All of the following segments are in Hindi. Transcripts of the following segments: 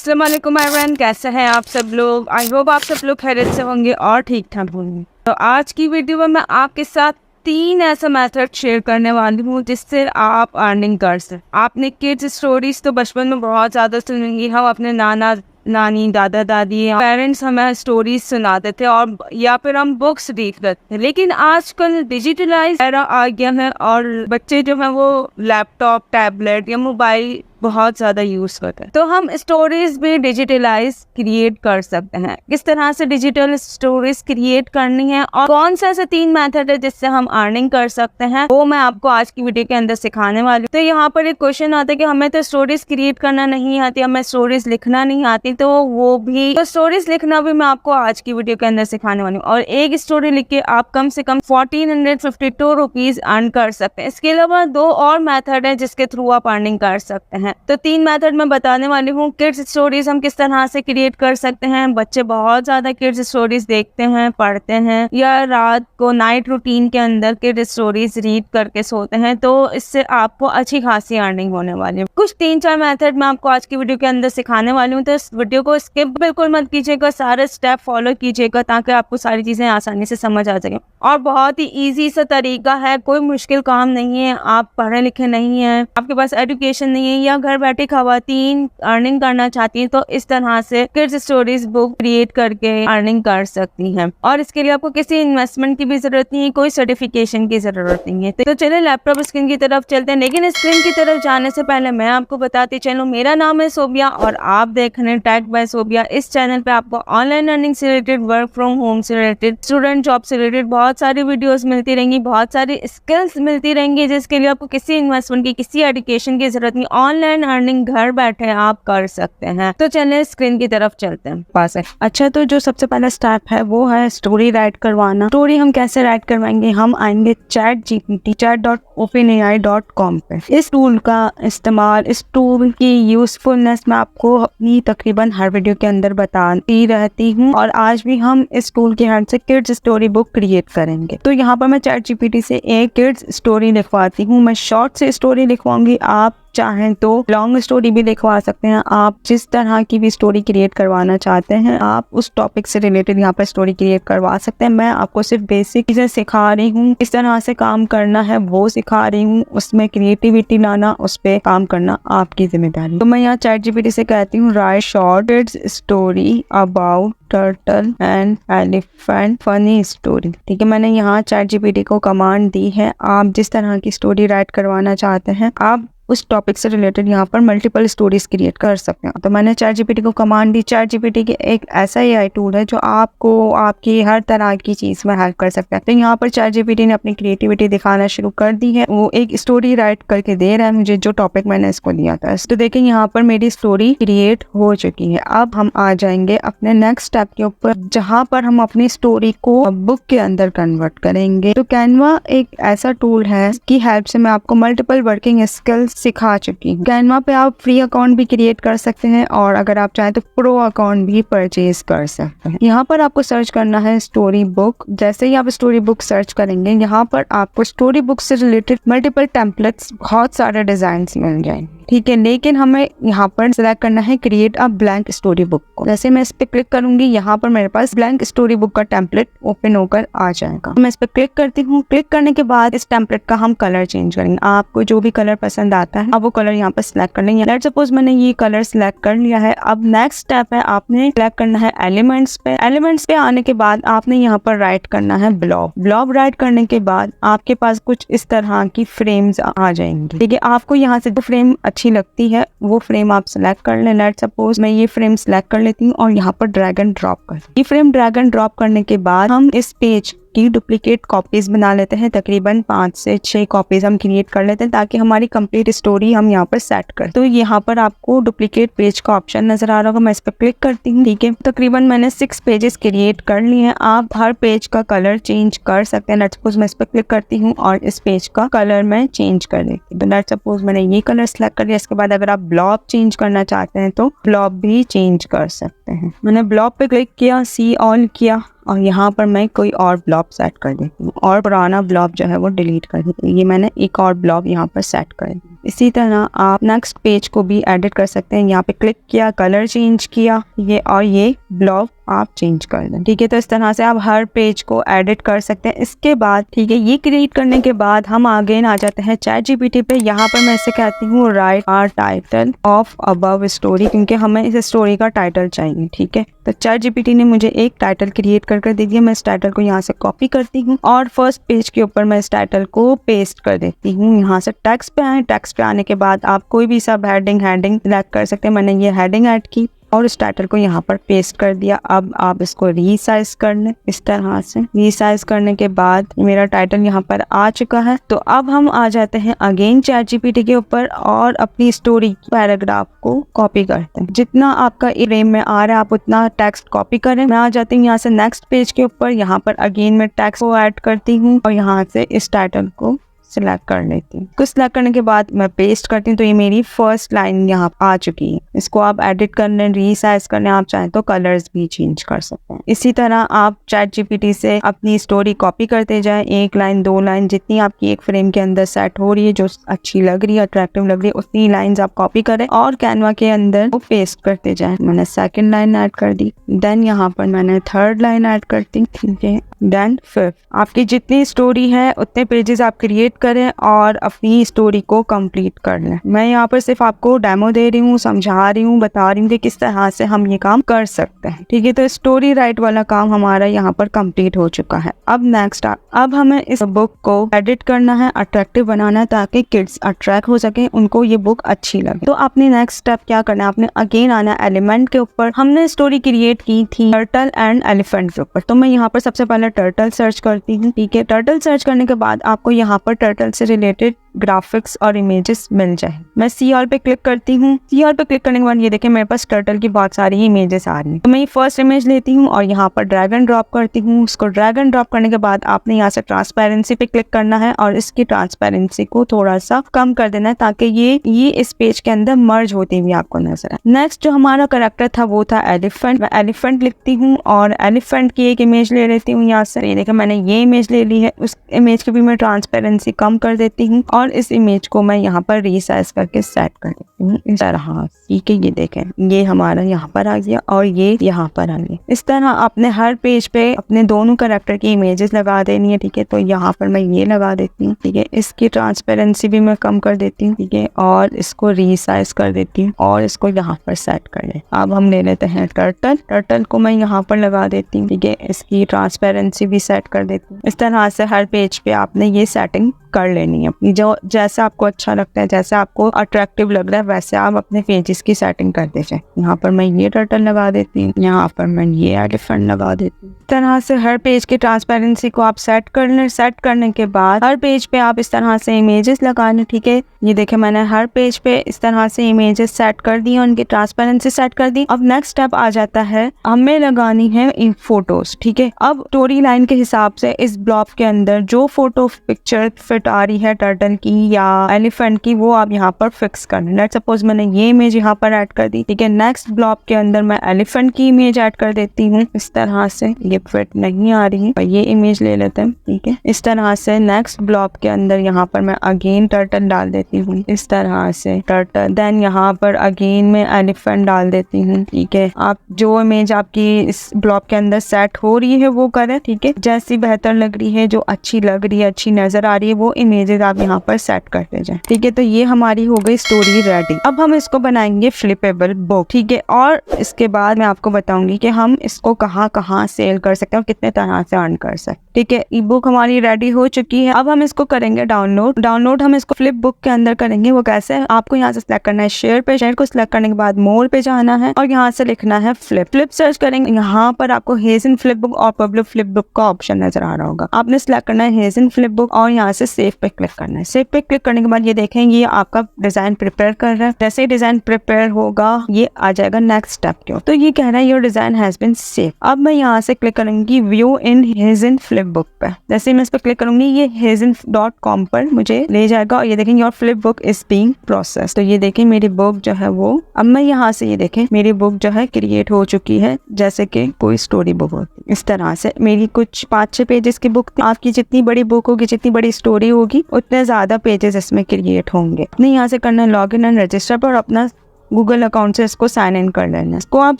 अस्सलाम वालेकुम एवरीवन, कैसे हैं आप सब लोग। आई होप आप सब लोग खैरियत से होंगे और ठीक ठाक होंगे। तो आज की वीडियो में मैं आपके साथ 3 ऐसा मेथड शेयर करने वाली हूँ जिससे आप अर्निंग कर सकते। आपने किड्स स्टोरीज तो बचपन में बहुत ज़्यादा सुनेंगी। हम अपने नाना नानी दादा दादी पेरेंट्स हमें स्टोरीज सुनाते थे और या फिर हम बुक्स देखते थे, लेकिन आजकल डिजिटलाइज एरा आ गया है और बच्चे जो हैं वो लैपटॉप टैबलेट या मोबाइल बहुत ज़्यादा यूज़ करते हैं। तो हम स्टोरीज भी डिजिटलाइज क्रिएट कर सकते हैं। किस तरह से डिजिटल स्टोरीज क्रिएट करनी है और कौन सा ऐसे 3 मेथड है जिससे हम अर्निंग कर सकते हैं, वो मैं आपको आज की वीडियो के अंदर सिखाने वाली हूँ। तो यहाँ पर एक क्वेश्चन आता है कि हमें तो स्टोरीज क्रिएट करना नहीं आती, हमें स्टोरीज लिखना नहीं आती, तो वो भी तो स्टोरीज लिखना भी मैं आपको आज की वीडियो के अंदर सिखाने वाली हूँ। और एक स्टोरी लिख के आप कम से कम 1452 रुपीज अर्न कर सकते हैं। इसके अलावा 2 और मेथड है जिसके थ्रू आप अर्निंग कर सकते हैं। तो 3 मेथड मैं बताने वाली हूँ। किड्स स्टोरीज हम किस तरह से क्रिएट कर सकते हैं। बच्चे बहुत ज्यादा किड्स स्टोरीज देखते हैं, पढ़ते हैं या रात को नाइट रूटीन के अंदर किड्स स्टोरीज रीड करके सोते हैं, तो इससे आपको अच्छी खासी अर्निंग होने वाली है। कुछ 3-4 मेथड मैं आपको आज की वीडियो के अंदर सिखाने वाली हूँ, तो इस वीडियो को स्किप बिल्कुल मत कीजिएगा, सारे स्टेप फॉलो कीजिएगा ताकि आपको सारी चीजें आसानी से समझ आ सके। और बहुत ही ईजी सा तरीका है, कोई मुश्किल काम नहीं है। आप पढ़े लिखे नहीं है, आपके पास एजुकेशन नहीं है या घर बैठे खवातीन अर्निंग करना चाहती हैं, तो इस तरह से किड्स स्टोरीज बुक क्रिएट करके अर्निंग कर सकती हैं। और इसके लिए आपको किसी इन्वेस्टमेंट की भी जरूरत नहीं है, कोई सर्टिफिकेशन की जरूरत नहीं है। तो चलिए लैपटॉप स्क्रीन की तरफ चलते हैं। लेकिन स्क्रीन की तरफ जाने से पहले मैं आपको बताती चलूं, मेरा नाम है सोबिया और आप देख रहे हैं टेक बाय सोबिया। इस चैनल पे आपको ऑनलाइन अर्निंग से रिलेटेड, वर्क फ्रॉम होम से रिलेटेड, स्टूडेंट जॉब से रिलेटेड बहुत सारी वीडियोस मिलती रहेंगी, बहुत सारी स्किल्स मिलती रहेंगी, जिसके लिए आपको किसी इन्वेस्टमेंट की, किसी एजुकेशन की जरूरत नहीं। ऑनलाइन अर्निंग घर बैठे आप कर सकते हैं। तो चलिए स्क्रीन की तरफ चलते हैं पास है। अच्छा, तो जो सबसे पहला स्टेप है वो है स्टोरी राइट करवाना। स्टोरी हम कैसे राइट करवाएंगे, हम आएंगे ChatGPT chat.openai.com पे। इस टूल का इस्तेमाल, इस टूल की यूजफुलनेस मैं आपको अपनी तकरीबन हर वीडियो के अंदर बताती रहती हूँ और आज भी हम इस टूल की हेल्प से किड्स स्टोरी बुक क्रिएट करेंगे। तो यहाँ पर मैं ChatGPT से एक किड्स स्टोरी लिखवाती हूँ। मैं शॉर्ट से स्टोरी लिखवाऊंगी, आप चाहें तो लॉन्ग स्टोरी भी लिखवा सकते हैं। आप जिस तरह की भी स्टोरी क्रिएट करवाना चाहते हैं, आप उस टॉपिक से रिलेटेड यहाँ पर स्टोरी क्रिएट करवा सकते हैं। मैं आपको सिर्फ बेसिक चीजें सिखा रही हूँ, किस तरह से काम करना है वो सिखा रही हूँ। उसमें क्रिएटिविटी लाना, उस पर काम करना आपकी जिम्मेदारी। तो मैं यहाँ ChatGPT से कहती हूँ right short story about turtle and elephant funny story. ठीक है, मैंने यहाँ ChatGPT को कमांड दी है। आप जिस तरह की स्टोरी राइट करवाना चाहते हैं, आप उस टॉपिक से रिलेटेड यहाँ पर मल्टीपल स्टोरीज क्रिएट कर सकते हैं। तो मैंने ChatGPT को कमांड दी। ChatGPT की एक ऐसा AI टूल है जो आपको आपकी हर तरह की चीज में हेल्प कर सकता है। तो यहाँ पर ChatGPT ने अपनी क्रिएटिविटी दिखाना शुरू कर दी है। वो एक स्टोरी राइट करके दे रहा है मुझे, जो टॉपिक मैंने इसको दिया था। तो देखिए यहाँ पर मेरी स्टोरी क्रिएट हो चुकी है। अब हम आ जाएंगे अपने नेक्स्ट स्टेप के ऊपर, जहाँ पर हम अपनी स्टोरी को बुक के अंदर कन्वर्ट करेंगे। तो कैनवा एक ऐसा टूल है जिसकी हेल्प से मैं आपको मल्टीपल वर्किंग स्किल्स सिखा चुकी हूँ। कैनवा पे आप फ्री अकाउंट भी क्रिएट कर सकते हैं और अगर आप चाहें तो प्रो अकाउंट भी परचेज कर सकते हैं। यहाँ पर आपको सर्च करना है स्टोरी बुक। जैसे ही आप स्टोरी बुक सर्च करेंगे, यहाँ पर आपको स्टोरी बुक से रिलेटेड मल्टीपल टेम्पलेट्स, बहुत सारे डिजाइन मिल जाएंगे। ठीक है, लेकिन हमें यहाँ पर सिलेक्ट करना है create a blank story book को। जैसे मैं इस पे क्लिक करूंगी, यहाँ पर मेरे पास ब्लैंक स्टोरी बुक का टेम्पलेट ओपन होकर आ जाएगा। मैं इस पे क्लिक करती हूँ। क्लिक करने के बाद इस टेम्पलेट का हम कलर चेंज करेंगे। आपको जो भी कलर पसंद आता है आप वो कलर यहाँ पर सिलेक्ट कर लेंगे। लेट्स सपोज मैंने ये कलर सिलेक्ट कर लिया है। अब नेक्स्ट स्टेप है, आपने सिलेक्ट करना है एलिमेंट्स पे। एलिमेंट्स पे आने के बाद आपने यहाँ पर राइट करना है ब्लॉब। ब्लॉब राइट करने के बाद आपके पास कुछ इस तरह की फ्रेम्स आ जाएंगी। ठीक है, आपको यहाँ से जो फ्रेम अच्छी लगती है वो फ्रेम आप सिलेक्ट कर लें। लेट्स सपोज मैं ये फ्रेम सिलेक्ट कर लेती हूँ और यहाँ पर ड्रैग एंड ड्रॉप कर। ये फ्रेम ड्रैग एंड ड्रॉप करने के बाद हम इस पेज की डुप्लीकेट कॉपीज बना लेते हैं। तकरीबन 5 से 6 कॉपीज हम क्रिएट कर लेते हैं ताकि हमारी कंप्लीट स्टोरी हम यहाँ पर सेट कर। तो यहाँ पर आपको डुप्लीकेट पेज का ऑप्शन नजर आ रहा होगा, मैं इस पर क्लिक करती हूँ। ठीक है, तकरीबन मैंने 6 पेजेस क्रिएट कर लिए हैं। आप हर पेज का कलर चेंज कर सकते हैं। लेट्स सपोज मैं इस पर क्लिक करती हूँ और इस पेज का कलर मैं चेंज कर देती हूँ। तो लेट्स सपोज मैंने ये कलर सेलेक्ट कर लिया। इसके बाद अगर आप ब्लॉब चेंज करना चाहते हैं तो ब्लॉब भी चेंज कर सकते हैं। मैंने ब्लॉब पे क्लिक किया, सी ऑल किया और यहाँ पर मैं कोई और ब्लॉब सेट कर देती हूँ और पुराना ब्लॉब जो है वो डिलीट कर देती हूँ। ये मैंने एक और ब्लॉब यहाँ पर सेट कर दिया। इसी तरह आप नेक्स्ट पेज को भी एडिट कर सकते हैं। यहाँ पे क्लिक किया, कलर चेंज किया ये, और ये ब्लॉक आप चेंज कर दें। ठीक है, तो इस तरह से आप हर पेज को एडिट कर सकते हैं। इसके बाद ठीक है, ये क्रिएट करने के बाद हम आगे आ जाते हैं ChatGPT पे। यहाँ पर मैं इसे कहती हूँ write our title of above story, क्योंकि हमें इस स्टोरी का टाइटल चाहिए। ठीक है, तो ChatGPT ने मुझे एक टाइटल क्रिएट कर दे दिया। मैं इस टाइटल को यहाँ से कॉपी करती हूँ और फर्स्ट पेज के ऊपर मैं इस टाइटल को पेस्ट कर देती हूँ। यहाँ से टेक्स्ट पे आए, टेक्स्ट पे आने के बाद आप कोई भी सब हेडिंग सिलेक्ट कर सकते हैं। मैंने ये हेडिंग ऐड की और इस टाइटल को यहाँ पर पेस्ट कर दिया। अब आप इसको रीसाइज कर लें। इस तरह से रीसाइज करने के बाद मेरा टाइटल यहाँ पर आ चुका है। तो अब हम आ जाते हैं अगेन ChatGPT के ऊपर और अपनी स्टोरी पैराग्राफ को कॉपी करते हैं। जितना आपका फ्रेम में आ रहा है आप उतना टेक्स्ट कॉपी करें। मैं आ जाती हूँ यहाँ से नेक्स्ट पेज के ऊपर। यहाँ पर अगेन मैं टेक्स्ट को ऐड करती हूँ और यहाँ से इस टाइटल को सिलेक्ट कर लेती हूँ। कुछ सिलेक्ट करने के बाद मैं पेस्ट करती हूँ, तो ये मेरी फर्स्ट लाइन यहाँ आ चुकी है। इसको आप एडिट करने, रीसाइज करने आप चाहें तो कलर्स भी चेंज कर सकते हैं। इसी तरह आप ChatGPT से अपनी स्टोरी कॉपी करते जाएं, 1 लाइन 2 लाइन जितनी आपकी एक फ्रेम के अंदर सेट हो रही है, जो अच्छी लग रही है, अट्रैक्टिव लग रही है, उतनी लाइन्स आप कॉपी करें और कैनवा के अंदर वो पेस्ट करते जाएं। मैंने सेकेंड लाइन ऐड कर दी, देन यहाँ पर मैंने थर्ड लाइन ऐड करती, ठीक है, देन फिफ्थ। आपकी जितनी स्टोरी है उतने पेजेस आप क्रिएट करें और अपनी स्टोरी को कंप्लीट कर लें। मैं यहाँ पर सिर्फ आपको डेमो दे रही हूँ, समझा रही हूँ, बता रही हूँ कि किस तरह से हम ये काम कर सकते हैं। ठीक है, तो स्टोरी राइट वाला काम हमारा यहाँ पर कंप्लीट हो चुका है। अब नेक्स्ट, अब हमें इस बुक को एडिट करना है, अट्रैक्टिव बनाना है ताकि किड्स अट्रैक्ट हो सके, उनको ये बुक अच्छी लगे। तो आपने नेक्स्ट स्टेप क्या करना है, आपने अगेन आना है एलिमेंट के ऊपर। हमने स्टोरी क्रिएट की थी टर्टल एंड एलिफेंट के ऊपर, तो मैं यहाँ पर सबसे पहले टर्टल सर्च करती हूँ। ठीक है, टर्टल सर्च करने के बाद आपको यहाँ पर टर्टल से रिलेटेड ग्राफिक्स और इमेजेस मिल जाए। मैं सी ऑल पे क्लिक करती हूँ। सी ऑल पे क्लिक करने के बाद ये देखें मेरे पास टर्टल की बहुत सारी इमेजेस आ रही हैं। तो मैं ये फर्स्ट इमेज लेती हूँ और यहाँ पर ड्रैग एंड ड्रॉप करती हूँ। उसको ड्रैग एंड ड्रॉप करने के बाद आपने यहाँ से ट्रांसपेरेंसी पे क्लिक करना है और इसकी ट्रांसपेरेंसी को थोड़ा सा कम कर देना है ताकि ये इस पेज के अंदर मर्ज होती हुई आपको नजर आए। नेक्स्ट जो हमारा कैरेक्टर था वो था एलिफेंट। मैं एलिफेंट लिखती हूँ और एलिफेंट की एक इमेज ले लेती हूँ यहाँ से। ये देखिए मैंने ये इमेज ले ली है, उस इमेज की भी मैं ट्रांसपेरेंसी कम कर देती हूँ और इस इमेज को मैं यहाँ पर रीसाइज करके सेट कर देती हूँ इस तरह। ठीक है, ये देखें ये हमारा यहाँ पर आ गया और ये यहाँ पर आ गया। इस तरह आपने हर पेज पे अपने दोनों कैरेक्टर की इमेजेस लगा देनी है। ठीक है, तो यहाँ पर मैं ये लगा देती हूँ। ठीक है, इसकी ट्रांसपेरेंसी भी मैं कम कर देती हूँ। ठीक है, और इसको रीसाइज कर देती हूँ और इसको यहाँ पर सेट कर ले। अब हम ले लेते हैं टर्टल। टर्टल को मैं यहाँ पर लगा देती हूँ। ठीक है, इसकी ट्रांसपेरेंसी भी सेट कर देती हूँ। इस तरह से हर पेज पे आपने ये सेटिंग कर लेनी है अपनी, जो जैसा आपको अच्छा लगता है, जैसे आपको अट्रैक्टिव लग रहा है वैसे आप अपने पेजेस की सेटिंग करते जाए। यहाँ पर मैं ये टर्टल लगा देती हूँ, यहाँ पर मैं ये एलिफेंट लगा देती हूँ। इस तरह से हर पेज की ट्रांसपेरेंसी को आप सेट कर लें। सेट करने के बाद हर पेज पे आप इस तरह से इमेजेस लगा लें। ठीक है, ये देखें मैंने हर पेज पे इस तरह से इमेजेस सेट कर दी, उनकी ट्रांसपेरेंसी सेट कर दी। अब नेक्स्ट स्टेप आ जाता है, हमें लगानी है इन फोटोज। ठीक है, अब स्टोरी लाइन के हिसाब से इस ब्लॉक के अंदर जो फोटो पिक्चर फिट आ रही है टर्टल की या एलिफेंट की, वो आप यहाँ पर फिक्स कर लें। लेट्स सपोज मैंने ये इमेज यहाँ पर ऐड कर दी। ठीक है, नेक्स्ट ब्लॉक के अंदर मैं एलिफेंट की इमेज ऐड कर देती हूँ। इस तरह से ये फिट नहीं आ रही है, ये इमेज ले लेते हैं। ठीक है, इस तरह से नेक्स्ट ब्लॉक के अंदर यहाँ पर मैं अगेन टर्टल डाल देती हूँ। इस तरह से टर्टल, देन यहाँ पर अगेन मैं एलिफेंट डाल देती हूँ। ठीक है, आप जो इमेज आपकी इस ब्लॉक के अंदर सेट हो रही है वो करें। ठीक है, जैसी बेहतर लग रही है, जो अच्छी लग रही है, अच्छी नजर आ रही है, वो इमेजेस आप यहाँ पर सेट करते जाएं। ठीक है, तो ये हमारी हो गई स्टोरी रेडी। अब हम इसको बनाएंगे फ्लिपेबल बुक। ठीक है, और इसके बाद मैं आपको बताऊंगी कि हम इसको कहाँ सेल कर सकते हैं और कितने तरह से अर्न कर सकते हैं। ठीक है, ई बुक हमारी रेडी हो चुकी है। अब हम इसको करेंगे डाउनलोड हम इसको फ्लिप बुक के अंदर करेंगे। वो कैसे है, आपको यहाँ से सिलेक्ट करना है शेयर पे, शेयर को सिलेक्ट करने के बाद मोर पे जाना है और यहाँ से लिखना है फ्लिप सर्च करेंगे। यहाँ पर आपको हेजन फ्लिप बुक और पब्लिक फ्लिप बुक का ऑप्शन नजर आ रहा होगा। आपने सिलेक्ट करना है हेजन फ्लिप बुक और यहाँ से सेव पे क्लिक करना है। सेव पे क्लिक करने के बाद ये देखें ये आपका डिजाइन प्रिपेयर कर रहा है। जैसे ही डिजाइन प्रिपेयर होगा ये आ जाएगा नेक्स्ट स्टेप के। तो ये कह रहा है your design has been save. अब मैं यहाँ से क्लिक करूंगी view in Heyzine flip book पे। जैसे मैं इस पर क्लिक करूंगी ये hezen.com पर मुझे ले जाएगा और ये देखें your flip book is being process. तो ये देखें मेरी बुक जो है वो, अब मैं यहाँ से ये देखें मेरी बुक जो है क्रिएट हो चुकी है जैसे कि कोई स्टोरी बुक होती है। इस तरह से मेरी कुछ 5-6 पेजेस की बुक थी। आपकी जितनी बड़ी बुक होगी, जितनी बड़ी स्टोरी होगी उतने ज़्यादा पेजेस इसमें क्रिएट होंगे। अपने यहाँ से करना है लॉग इन एंड रजिस्टर पर, अपना गूगल अकाउंट से इसको साइन इन कर लेना है। इसको आप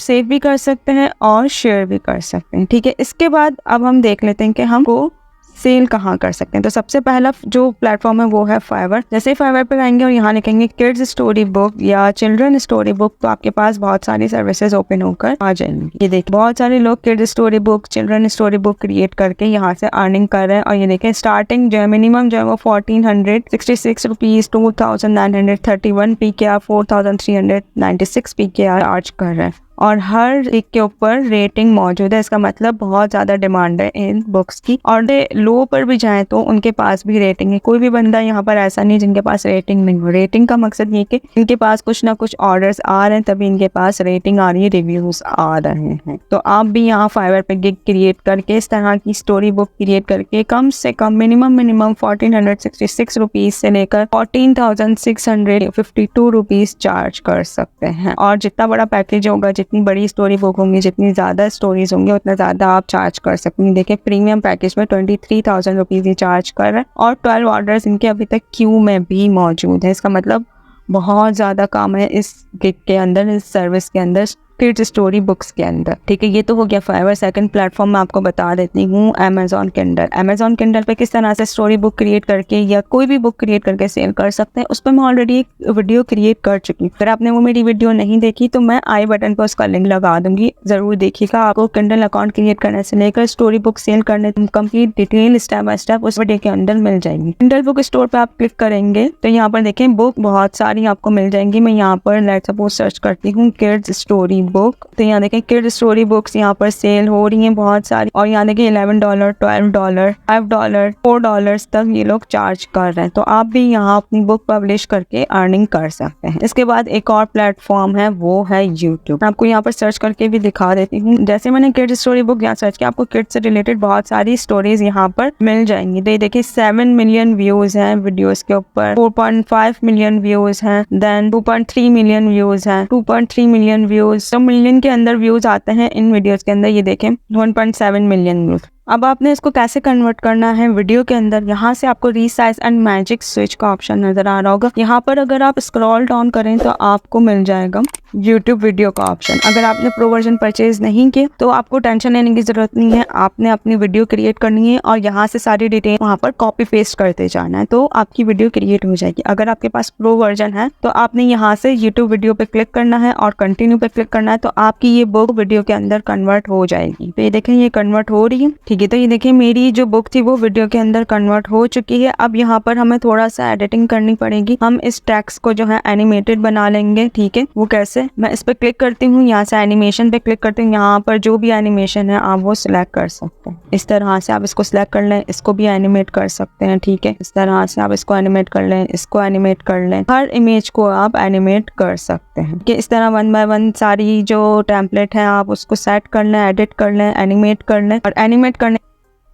सेव भी कर सकते हैं और शेयर भी कर सकते हैं, ठीक है। इसके बाद अब हम देख लेते हैं कि हमको सेल कहाँ कर सकते हैं। तो सबसे पहला जो प्लेटफॉर्म है वो है फाइवर। जैसे ही फाइवर पे आएंगे और यहाँ लिखेंगे किड्स स्टोरी बुक या चिल्ड्रन स्टोरी बुक, तो आपके पास बहुत सारी सर्विसेज ओपन होकर आ जाएंगी। ये देखिए बहुत सारे लोग kids story book, children story book create करके यहाँ से अर्निंग कर रहे हैं। और ये देखें स्टार्टिंग जो है मिनिमम जो है वो 1466 रुपीज, 2931 PKR, 4396 PKR चार्ज कर रहे हैं। और हर एक के ऊपर रेटिंग मौजूद है, इसका मतलब बहुत ज़्यादा डिमांड है इन बुक्स की। और लो पर भी जाएं तो उनके पास भी रेटिंग है। कोई भी बंदा यहाँ पर ऐसा नहीं जिनके पास रेटिंग नहीं हो। रेटिंग का मकसद ये कि इनके पास कुछ ना कुछ ऑर्डर्स आ रहे हैं तभी इनके पास रेटिंग आ रही है, रिव्यूज आ रहे हैं। तो आप भी यहाँ फाइवर पे गिग क्रिएट करके इस तरह की स्टोरी बुक क्रिएट करके कम से कम मिनिमम 1466 रुपीज से लेकर 14,652 रुपीज चार्ज कर सकते हैं। और जितना बड़ा पैकेज होगा, जितनी बड़ी स्टोरी बुक होंगी, जितनी ज़्यादा स्टोरीज होंगी, उतना ज़्यादा आप चार्ज कर सकते हैं। देखिए प्रीमियम पैकेज में 23,000 रुपीज़ ही चार्ज कर रहे हैं और 12 ऑर्डर्स इनके अभी तक क्यू में भी मौजूद है। इसका मतलब बहुत ज़्यादा काम है इस गिग के अंदर, इस सर्विस के अंदर, किड्स स्टोरी बुक्स के अंदर, ठीक है। ये तो हो गया फाइवर। सेकंड प्लेटफॉर्म मैं आपको बता देती हूँ अमेजॉन किंडल। अमेजॉन किंडल पे किस तरह से स्टोरी बुक क्रिएट करके या कोई भी बुक क्रिएट करके सेल कर सकते हैं, उस पर मैं ऑलरेडी एक वीडियो क्रिएट कर चुकी हूँ। अगर आपने वो मेरी वीडियो नहीं देखी तो मैं आई बटन पर उसका लिंक लगा दूंगी, जरूर देखिएगा। आपको किंडल अकाउंट क्रिएट करने से लेकर स्टोरी बुक सेल करने complete detail step by step उस वीडियो के अंदर मिल जाएगी। किंडल बुक स्टोर पे आप क्लिक करेंगे तो यहाँ पर देखें बुक बहुत सारी आपको मिल जाएंगी। मैं यहाँ पर लेट्स सपोज सर्च करती हूँ किड्स स्टोरी बुक, तो यहाँ देखें किड्स स्टोरी बुक्स यहाँ पर सेल हो रही हैं बहुत सारी। और यहाँ देखें $11, $12, $5, $4 तक ये लोग चार्ज कर रहे हैं। तो आप भी यहाँ अपनी बुक पब्लिश करके अर्निंग कर सकते हैं। इसके बाद एक और प्लेटफॉर्म है, वो है यूट्यूब। आपको यहाँ पर सर्च करके भी दिखा देती हूँ। जैसे मैंने किड्स स्टोरी बुक यहाँ सर्च किया, आपको किड्स से रिलेटेड बहुत सारी स्टोरीज यहाँ पर मिल जाएंगी। तो ये देखिए 7 मिलियन व्यूज हैं वीडियोस के ऊपर, 4.5 मिलियन व्यूज हैं, देन 2.3 मिलियन व्यूज हैं, 2.3 मिलियन व्यूज। तो मिलियन के अंदर व्यूज आते हैं इन वीडियोस के अंदर। ये देखें 1.7 मिलियन व्यूज। अब आपने इसको कैसे कन्वर्ट करना है वीडियो के अंदर, यहाँ से आपको रीसाइज एंड मैजिक स्विच का ऑप्शन नजर आ रहा होगा। यहाँ पर अगर आप स्क्रॉल डाउन करें तो आपको मिल जाएगा YouTube वीडियो का ऑप्शन। अगर आपने प्रो वर्जन परचेज नहीं किया तो आपको टेंशन लेने की जरूरत नहीं है। आपने अपनी वीडियो क्रिएट करनी है और यहाँ से सारी डिटेल वहाँ पर कॉपी पेस्ट करते जाना है, तो आपकी वीडियो क्रिएट हो जाएगी। अगर आपके पास प्रो वर्जन है तो आपने यहाँ से YouTube वीडियो पे क्लिक करना है और कंटिन्यू पे क्लिक करना है, तो आपकी ये बुक वीडियो के अंदर कन्वर्ट हो जाएगी। तो ये देखें ये कन्वर्ट हो रही है, ठीक है। तो ये देखिए मेरी जो बुक थी वो वीडियो के अंदर कन्वर्ट हो चुकी है। अब यहाँ पर हमें थोड़ा सा एडिटिंग करनी पड़ेगी। हम इस टेक्स्ट को जो है एनिमेटेड बना लेंगे, ठीक है। वो कैसे, मैं इस पे क्लिक करती हूँ, यहाँ से एनिमेशन पे क्लिक करती हूँ। यहाँ पर जो भी एनिमेशन है आप वो सिलेक्ट कर सकते हैं। इस तरह से आप इसको सिलेक्ट कर लें, इसको भी एनिमेट कर सकते हैं, ठीक है। इस तरह से आप इसको एनिमेट कर लें, इसको एनिमेट कर लें, हर इमेज को आप एनिमेट कर सकते हैं कि इस तरह 1 बाय 1 सारी जो टेम्पलेट है आप उसको सेट कर लें, एडिट कर लें, एनिमेट कर लें। और एनिमेट करने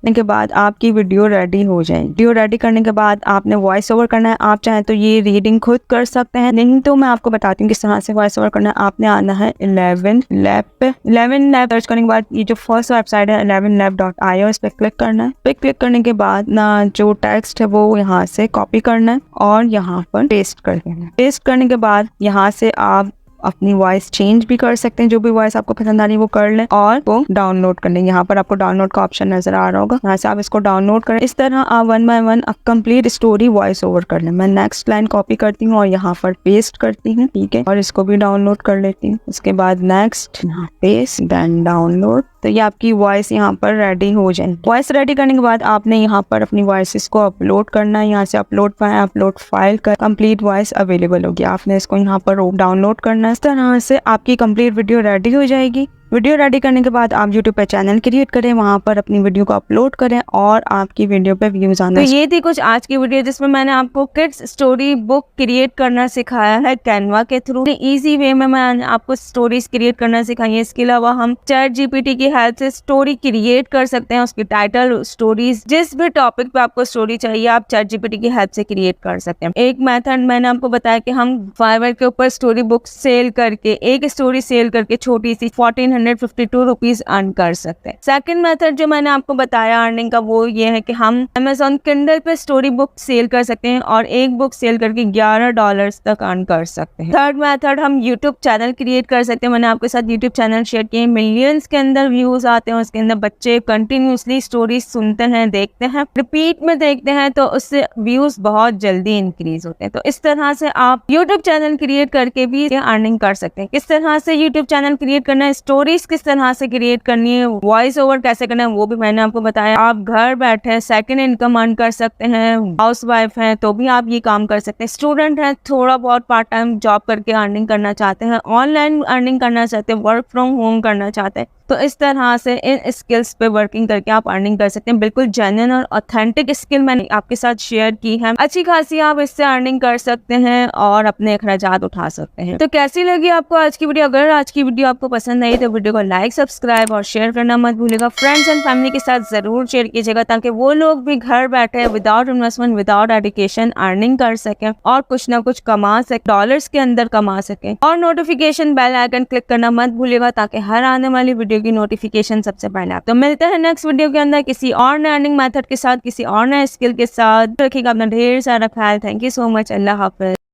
के बाद आपकी वीडियो रेडी हो जाएगी। वीडियो रेडी करने के बाद आपने वॉइस ओवर करना है। आप चाहें तो ये रीडिंग खुद कर सकते हैं, नहीं तो मैं आपको बताती हूँ किस तरह से वॉइस ओवर करना है। आपने आना है 11 लैब सर्च करने के बाद ये जो फर्स्ट वेबसाइट है 11lab.io, इस पर क्लिक करना है। पे क्लिक करने के बाद ना जो टेक्स्ट है वो यहाँ से कॉपी करना है और यहाँ पर पेस्ट कर देना है। पेस्ट करने के बाद यहाँ से आप अपनी वॉइस चेंज भी कर सकते हैं, जो भी वॉइस आपको पसंद आ रही है वो कर लें और वो डाउनलोड कर लें। यहाँ पर आपको डाउनलोड का ऑप्शन नजर आ रहा होगा, यहाँ से आप इसको डाउनलोड करें। इस तरह आप 1 by 1 complete story voice over कर लें। मैं नेक्स्ट लाइन कॉपी करती हूँ और यहाँ पर पेस्ट करती हूँ, ठीक है, और इसको भी डाउनलोड कर लेती हूँ। इसके बाद नेक्स्ट, पेस्ट, देन डाउनलोड। तो ये आपकी वॉइस यहाँ पर रेडी हो जाएगी। वॉइस रेडी करने के बाद आपने यहाँ पर अपनी वॉइस को अपलोड करना है। यहाँ से अपलोड पाए, अपलोड फाइल कर कंप्लीट वॉइस अवेलेबल होगी। आपने इसको यहाँ पर डाउनलोड करना है। इस तरह से आपकी कंप्लीट वीडियो रेडी हो जाएगी। वीडियो रेडी करने के बाद आप YouTube पे चैनल क्रिएट करें, वहाँ पर अपनी वीडियो को अपलोड करें और आपकी वीडियो पे व्यूज आना। तो ये थी कुछ आज की वीडियो जिसमें मैंने आपको किड्स स्टोरी बुक क्रिएट करना सिखाया है कैनवा के थ्रू। इजी वे में मैंने आपको स्टोरीज क्रिएट करना सिखाई है। इसके अलावा हम ChatGPT की हेल्प से स्टोरी क्रिएट कर सकते हैं, उसकी टाइटल, स्टोरीज, जिस भी टॉपिक पे आपको स्टोरी चाहिए आप ChatGPT की हेल्प से क्रिएट कर सकते हैं। एक मेथड मैंने आपको बताया कि हम फाइवर के ऊपर स्टोरी बुक सेल करके, एक स्टोरी सेल करके छोटी सी 1400 152 रुपीज़ अर्न कर सकते हैं। सेकंड मेथड जो मैंने आपको बताया अर्निंग का वो ये है कि हम Amazon Kindle पे स्टोरी बुक सेल कर सकते हैं और एक बुक सेल करके $11 तक अर्न कर सकते हैं। थर्ड मेथड हम यूट्यूब चैनल क्रिएट कर सकते हैं। मैंने आपके साथ यूट्यूब चैनल शेयर किए, मिलियंस के अंदर व्यूज आते हैं, उसके अंदर बच्चे कंटिन्यूसली स्टोरी सुनते हैं, देखते हैं, रिपीट में देखते हैं, तो उससे व्यूज बहुत जल्दी इंक्रीज होते हैं। तो इस तरह से आप यूट्यूब चैनल क्रिएट करके भी अर्निंग कर सकते हैं। किस तरह से यूट्यूब चैनल क्रिएट करना है, स्टोरीज किस तरह से क्रिएट करनी है, वॉइस ओवर कैसे करना है, वो भी मैंने आपको बताया। आप घर बैठे सेकंड इनकम अर्न कर सकते हैं, हाउस वाइफ हैं तो भी आप ये काम कर सकते हैं, स्टूडेंट हैं थोड़ा बहुत पार्ट टाइम जॉब करके अर्निंग करना चाहते हैं, ऑनलाइन अर्निंग करना चाहते हैं, वर्क फ्रॉम होम करना चाहते हैं, तो इस तरह से इन स्किल्स पे वर्किंग करके आप अर्निंग कर सकते हैं। बिल्कुल जेन्युइन और ऑथेंटिक स्किल मैंने आपके साथ शेयर की है, अच्छी खासी आप इससे अर्निंग कर सकते हैं और अपने अखराजात उठा सकते हैं। तो कैसी लगी आपको आज की वीडियो? अगर आज की वीडियो आपको पसंद आई तो वीडियो को लाइक, सब्सक्राइब और शेयर करना मत भूलिएगा। फ्रेंड्स एंड फैमिली के साथ जरूर शेयर कीजिएगा ताकि वो लोग भी घर बैठे without investment, without education earning कर सकें और कुछ ना कुछ कमा सकें, डॉलर्स के अंदर कमा सकें। और नोटिफिकेशन बेल आइकन क्लिक करना मत भूलिएगा ताकि हर आने वाली वीडियो की नोटिफिकेशन सबसे पहले आप। तो मिलते हैं नेक्स्ट वीडियो के अंदर किसी और नए अर्निंग मेथड के साथ, किसी और नए स्किल के साथ। रखिएगा अपना ढेर सारा ख्याल। Thank you so much. Allah Hafiz.